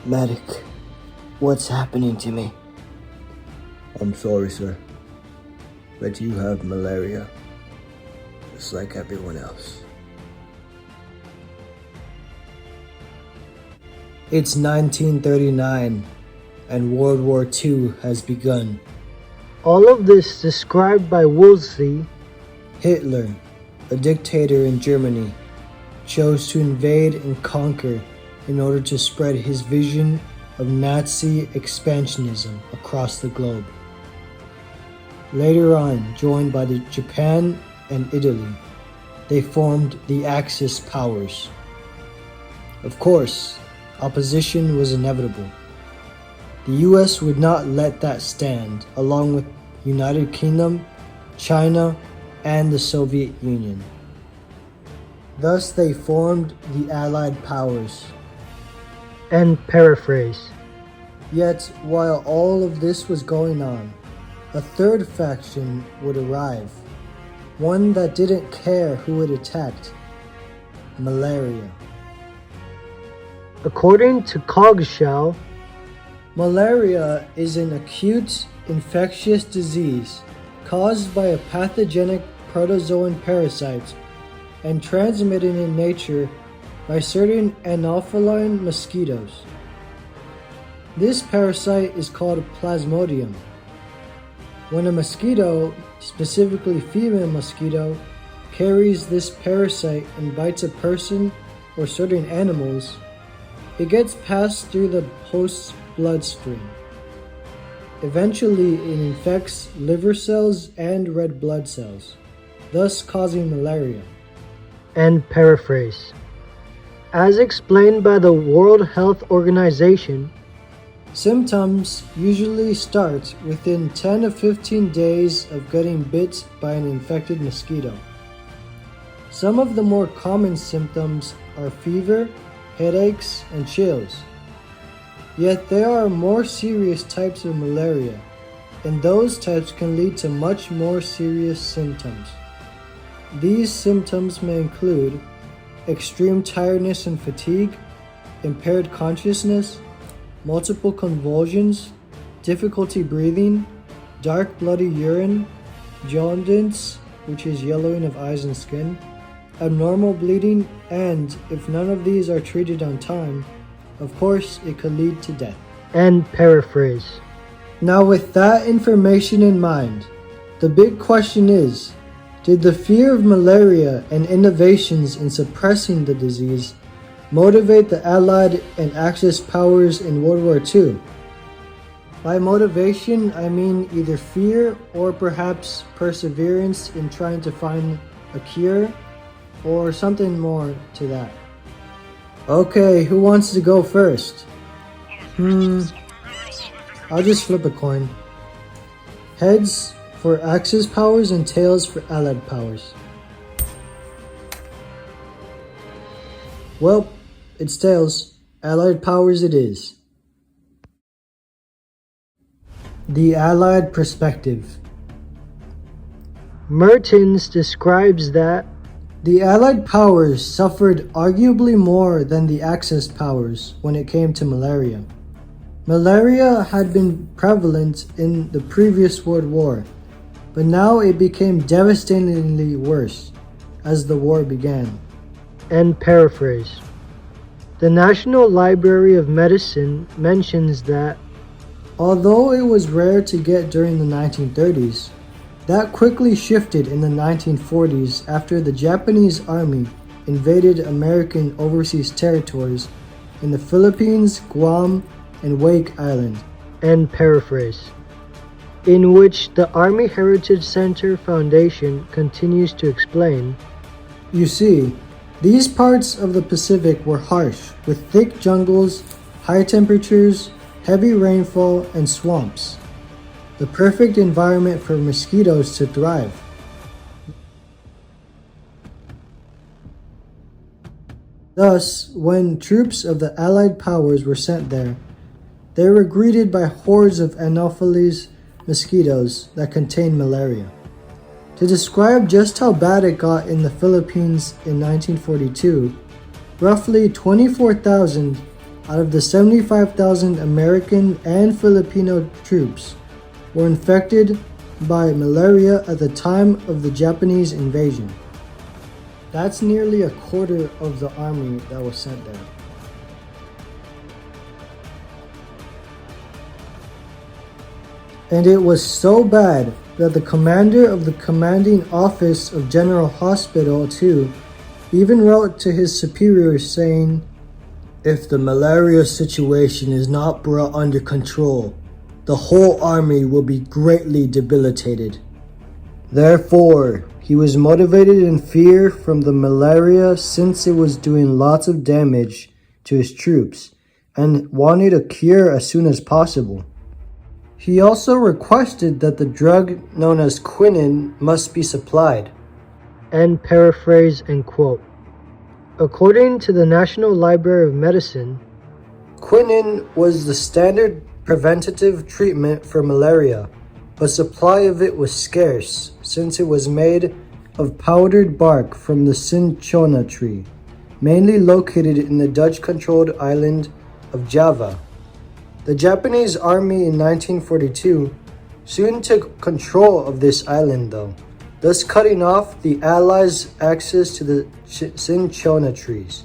Medic, what's happening to me? I'm sorry, sir, but you have malaria, just like everyone else. It's 1939, and World War II has begun. All of this described by Woolsey. Hitler, a dictator in Germany, chose to invade and conquer in order to spread his vision of Nazi expansionism across the globe. Later on, joined by Japan and Italy, they formed the Axis powers. Of course, opposition was inevitable. The US would not let that stand, along with United Kingdom, China, and the Soviet Union. Thus they formed the Allied powers. And paraphrase. Yet, while all of this was going on, a third faction would arrive, one that didn't care who it attacked: malaria. According to Coggeshall, malaria is an acute infectious disease caused by a pathogenic protozoan parasite and transmitted in nature by certain anopheline mosquitoes. This parasite is called Plasmodium. When a mosquito, specifically female mosquito, carries this parasite and bites a person or certain animals, it gets passed through the host's bloodstream. Eventually, it infects liver cells and red blood cells, thus causing malaria. And paraphrase. As explained by the World Health Organization, symptoms usually start within 10 to 15 days of getting bit by an infected mosquito. Some of the more common symptoms are fever, headaches, and chills. Yet there are more serious types of malaria, and those types can lead to much more serious symptoms. These symptoms may include extreme tiredness and fatigue, impaired consciousness, multiple convulsions, difficulty breathing, dark bloody urine, jaundice, which is yellowing of eyes and skin, abnormal bleeding, and if none of these are treated on time, of course, it could lead to death. And paraphrase. Now, with that information in mind, the big question is, did the fear of malaria and innovations in suppressing the disease motivate the Allied and Axis powers in World War II? By motivation, I mean either fear or perhaps perseverance in trying to find a cure, or something more to that. Okay, who wants to go first? I'll just flip a coin. Heads for Axis powers and tails for Allied powers. Well, it's tails. Allied powers it is. The Allied perspective. Mertens describes that the Allied powers suffered arguably more than the Axis powers when it came to malaria. Malaria had been prevalent in the previous World War, but now it became devastatingly worse as the war began. And paraphrase. The National Library of Medicine mentions that although it was rare to get during the 1930s, that quickly shifted in the 1940s after the Japanese army invaded American overseas territories in the Philippines, Guam, and Wake Island. And paraphrase. In which the Army Heritage Center Foundation continues to explain, you see, these parts of the Pacific were harsh, with thick jungles, high temperatures, heavy rainfall, and swamps. The perfect environment for mosquitoes to thrive. Thus, when troops of the Allied powers were sent there, they were greeted by hordes of Anopheles mosquitoes that contained malaria. To describe just how bad it got in the Philippines in 1942, roughly 24,000 out of the 75,000 American and Filipino troops were infected by malaria at the time of the Japanese invasion. That's nearly a quarter of the army that was sent there. And it was so bad that the commander of the commanding office of General Hospital 2 even wrote to his superiors saying, "If the malaria situation is not brought under control, the whole army will be greatly debilitated." Therefore, he was motivated in fear from the malaria since it was doing lots of damage to his troops and wanted a cure as soon as possible. He also requested that the drug known as quinine must be supplied. End paraphrase and quote. According to the National Library of Medicine, Quinine was the standard preventative treatment for malaria, but supply of it was scarce since it was made of powdered bark from the cinchona tree, mainly located in the Dutch-controlled island of Java. The Japanese army in 1942 soon took control of this island though, thus cutting off the Allies' access to the cinchona trees.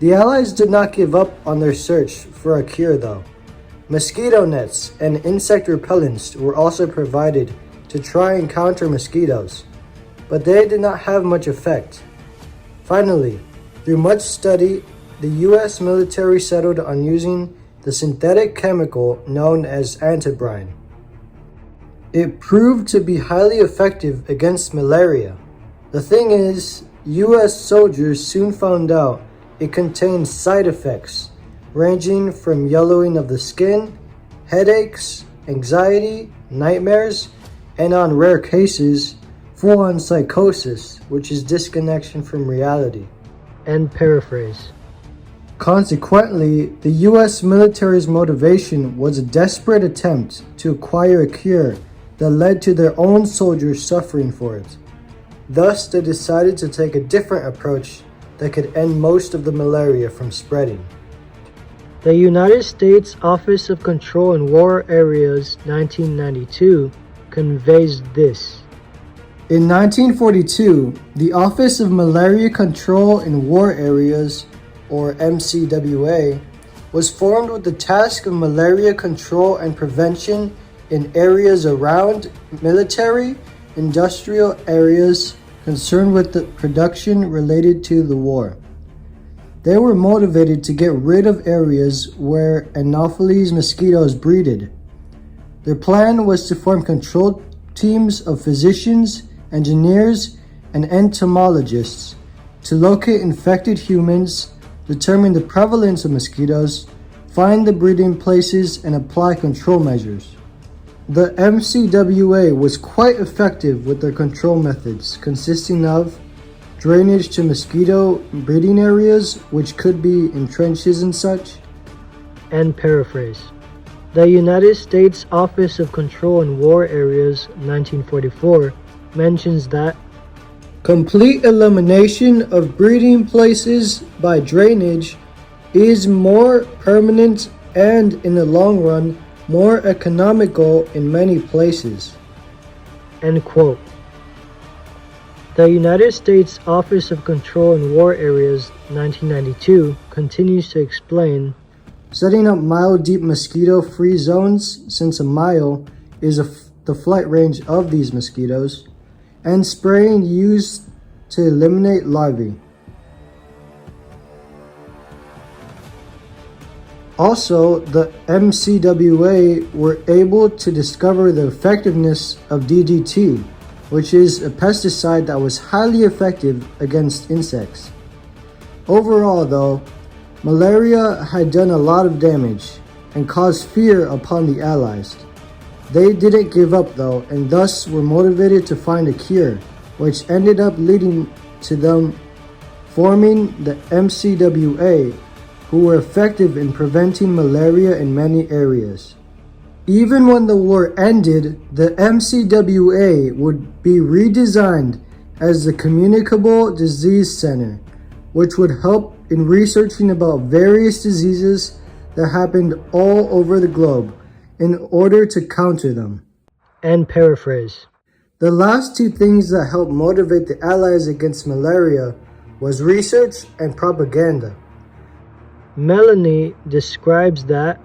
The Allies did not give up on their search for a cure though. Mosquito nets and insect repellents were also provided to try and counter mosquitoes, but they did not have much effect. Finally, through much study, the US military settled on using the synthetic chemical known as antibrine. It proved to be highly effective against malaria. The thing is, US soldiers soon found out it contained side effects ranging from yellowing of the skin, headaches, anxiety, nightmares, and on rare cases, full-on psychosis, which is disconnection from reality. end paraphrase. Consequently, the US military's motivation was a desperate attempt to acquire a cure that led to their own soldiers suffering for it. Thus, they decided to take a different approach that could end most of the malaria from spreading. The United States Office of Control in War Areas 1992 conveys this. In 1942, the Office of Malaria Control in War Areas, or MCWA, was formed with the task of malaria control and prevention in areas around military, industrial areas concerned with the production related to the war. They were motivated to get rid of areas where Anopheles mosquitoes breeded. Their plan was to form control teams of physicians, engineers, and entomologists to locate infected humans, determine the prevalence of mosquitoes, find the breeding places, and apply control measures. The MCWA was quite effective with their control methods, consisting of drainage to mosquito breeding areas, which could be in trenches and such. End paraphrase. The United States Office of Control in War Areas 1944 mentions that Complete elimination of breeding places by drainage is more permanent and, in the long run, more economical in many places. end quote. The United States Office of Control in War Areas 1992 continues to explain, Setting up mile-deep mosquito-free zones, since a mile is the flight range of these mosquitoes, and spraying used to eliminate larvae. Also, the MCWA were able to discover the effectiveness of DDT, which is a pesticide that was highly effective against insects. Overall though, malaria had done a lot of damage and caused fear upon the Allies. They didn't give up though, and thus were motivated to find a cure, which ended up leading to them forming the MCWA, who were effective in preventing malaria in many areas. Even when the war ended, the MCWA would be redesigned as the Communicable Disease Center, which would help in researching about various diseases that happened all over the globe in order to counter them. And paraphrase. The last two things that helped motivate the Allies against malaria was research and propaganda. Melanie describes that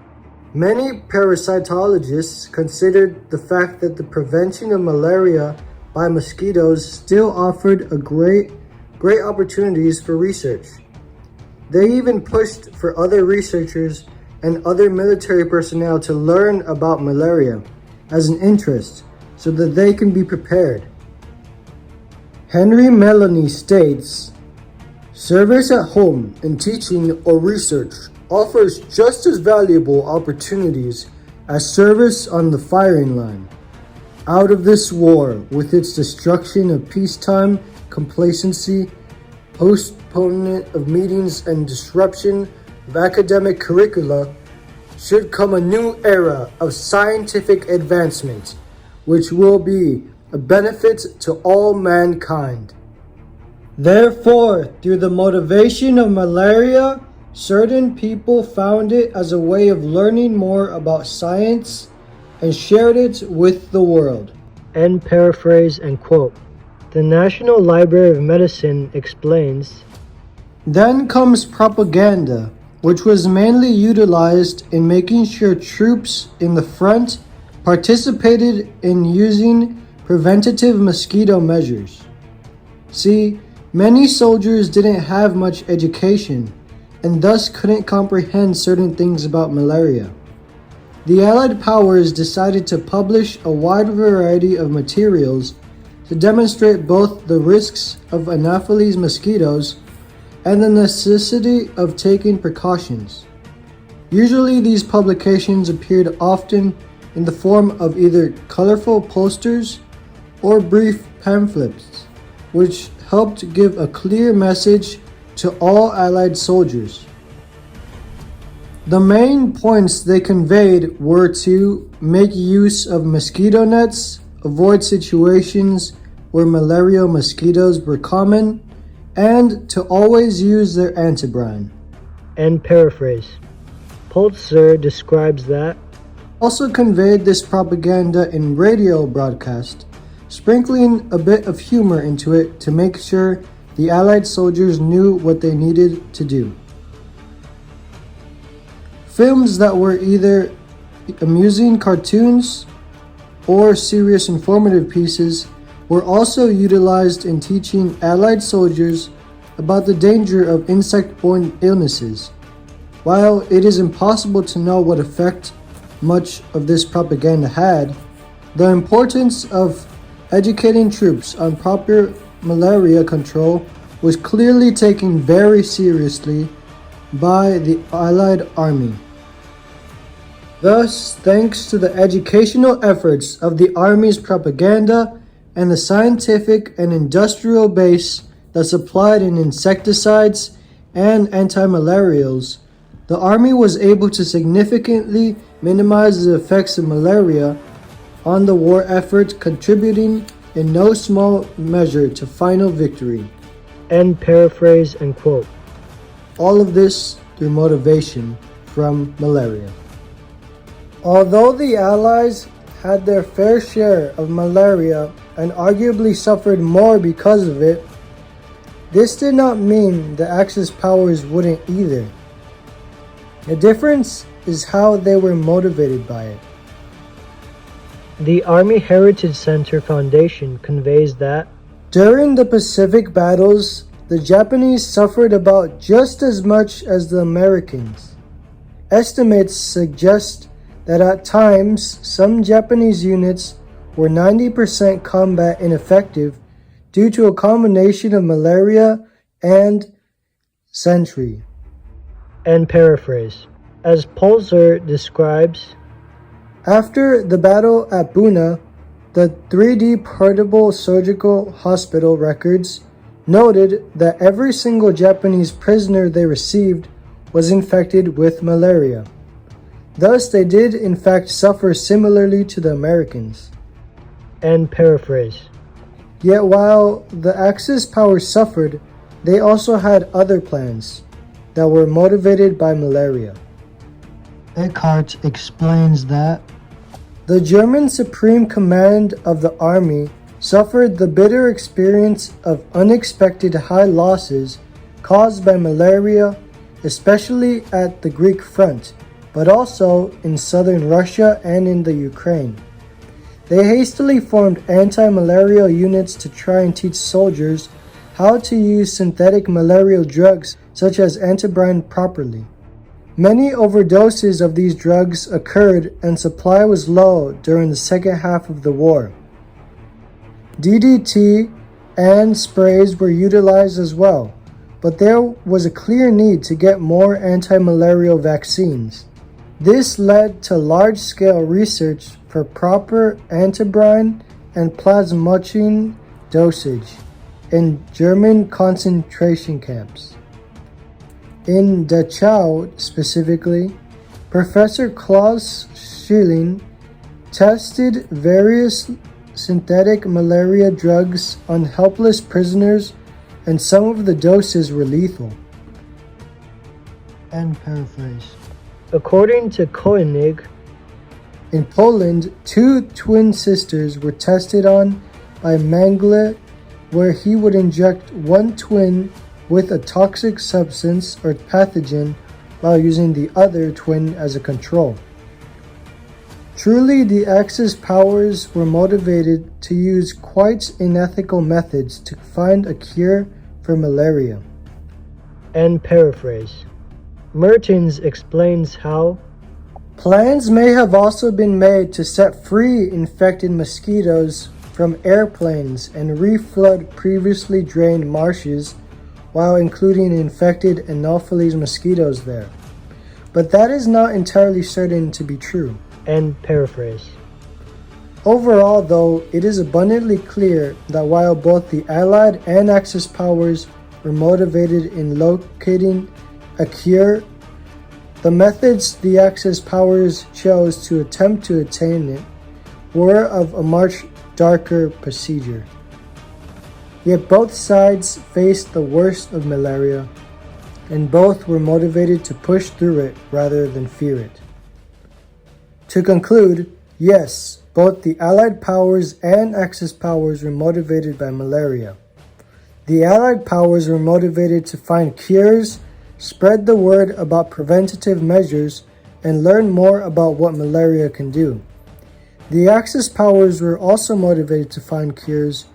many parasitologists considered the fact that the prevention of malaria by mosquitoes still offered great opportunities for research. They even pushed for other researchers and other military personnel to learn about malaria as an interest so that they can be prepared. Henry Melanie states, "Service at home in teaching or research offers just as valuable opportunities as service on the firing line. Out of this war, with its destruction of peacetime complacency, postponement of meetings, and disruption of academic curricula, should come a new era of scientific advancement, which will be a benefit to all mankind." Therefore, through the motivation of malaria, certain people found it as a way of learning more about science and shared it with the world. End paraphrase and quote. The National Library of Medicine explains, Then comes propaganda, which was mainly utilized in making sure troops in the front participated in using preventative mosquito measures. See, many soldiers didn't have much education and thus couldn't comprehend certain things about malaria. The Allied powers decided to publish a wide variety of materials to demonstrate both the risks of Anopheles mosquitoes and the necessity of taking precautions. Usually these publications appeared often in the form of either colorful posters or brief pamphlets, which helped give a clear message to all Allied soldiers. The main points they conveyed were to make use of mosquito nets, avoid situations where malarial mosquitoes were common, and to always use their antibrine. End paraphrase. Pulitzer describes that Also conveyed this propaganda in radio broadcast, sprinkling a bit of humor into it to make sure the Allied soldiers knew what they needed to do. Films that were either amusing cartoons or serious informative pieces were also utilized in teaching Allied soldiers about the danger of insect-borne illnesses. While it is impossible to know what effect much of this propaganda had, the importance of educating troops on proper malaria control was clearly taken very seriously by the Allied Army. Thus, thanks to the educational efforts of the Army's propaganda and the scientific and industrial base that supplied in insecticides and antimalarials, the Army was able to significantly minimize the effects of malaria on the war effort, contributing in no small measure to final victory. End paraphrase and quote. All of this through motivation from malaria. Although the Allies had their fair share of malaria and arguably suffered more because of it, this did not mean the Axis powers wouldn't either. The difference is how they were motivated by it. The Army Heritage Center Foundation conveys that during the Pacific battles, the Japanese suffered about just as much as the Americans. Estimates suggest that at times some Japanese units were 90% combat ineffective due to a combination of malaria and sentry. End paraphrase. As Pulitzer describes, after the battle at Buna, the 3D portable surgical hospital records noted that every single Japanese prisoner they received was infected with malaria. Thus, they did in fact suffer similarly to the Americans. End paraphrase. Yet while the Axis powers suffered, they also had other plans. that were motivated by malaria. Eckhart explains that the German Supreme Command of the Army suffered the bitter experience of unexpected high losses caused by malaria, especially at the Greek front, but also in southern Russia and in the Ukraine. They hastily formed anti-malarial units to try and teach soldiers how to use synthetic malarial drugs such as antibrine properly. Many overdoses of these drugs occurred and supply was low during the second half of the war. DDT and sprays were utilized as well, but there was a clear need to get more anti-malarial vaccines. This led to large-scale research for proper antibrine and plasmocin dosage in German concentration camps. In Dachau specifically, Professor Klaus Schilling tested various synthetic malaria drugs on helpless prisoners, and some of the doses were lethal. End paraphrase. According to Koenig, in Poland, 2 twin sisters were tested on by Mengele, where he would inject one twin with a toxic substance or pathogen while using the other twin as a control. Truly, the Axis powers were motivated to use quite unethical methods to find a cure for malaria. End paraphrase. Mertens explains how plans may have also been made to set free infected mosquitoes from airplanes and reflood previously drained marshes while including infected Anopheles mosquitoes there. But that is not entirely certain to be true. End paraphrase. Overall, though, it is abundantly clear that while both the Allied and Axis powers were motivated in locating a cure, the methods the Axis powers chose to attempt to attain it were of a much darker procedure. Yet both sides faced the worst of malaria, and both were motivated to push through it rather than fear it. To conclude, yes, both the Allied powers and Axis powers were motivated by malaria. The Allied powers were motivated to find cures, spread the word about preventative measures, and learn more about what malaria can do. The Axis powers were also motivated to find cures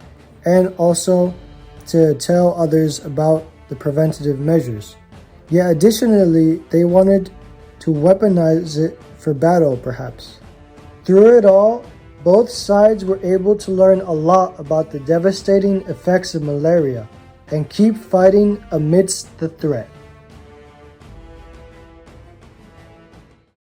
and also to tell others about the preventative measures. Yet additionally, they wanted to weaponize it for battle, perhaps. Through it all, both sides were able to learn a lot about the devastating effects of malaria and keep fighting amidst the threat.